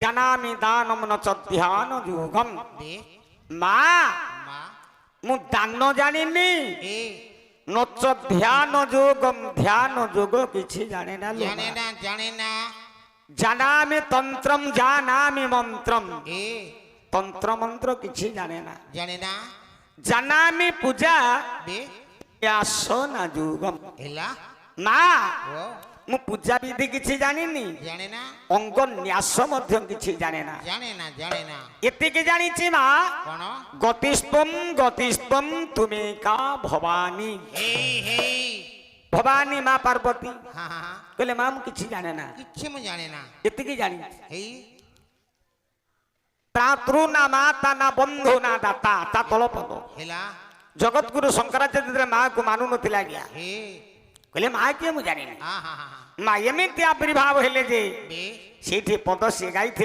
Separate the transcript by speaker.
Speaker 1: জানামি দানম ন চ ধ্যান যোগম। মা মু দান জানিনি নচ ধ্যান যোগম, ধ্যান যোগ কিছু জানে না।
Speaker 2: জানে না।
Speaker 1: জানামি তন্ত্রম, জানামি মন্ত্রম, তন্ত্র মন্ত্র কিছু জানে না। জানামি পূজা আসনা যোগম। মা মু পূজা বিধি কিছু জানিনি, অঙ্গ ন্যাস মধ্য কিছু জানে না। এতিকি জানিছি মা, গতিস্পম গতিস্পম তুমি কা ভবানী। ভবানী মা পার্বতী কইলে মা মু কিছু জানে না, এতিকি জানি। ত্রাতৃ না মাতা না বন্ধু না দাতা, তা তলপদ। জগৎগুরু শଙ୍କରାଚାର୍ଯ୍ୟ ମା କୁ ମାନୁ ନଥିଲା ଆଜ୍ଞା। କହିଲେ ମା କିଏ ମୁଁ ଜାଣିନି। ମା ଏମିତି ଆବିର୍ଭାବ ହେଲେ ଯେ ସେଇଠି ପଦ ସେ ଗାଇଥିଲେ।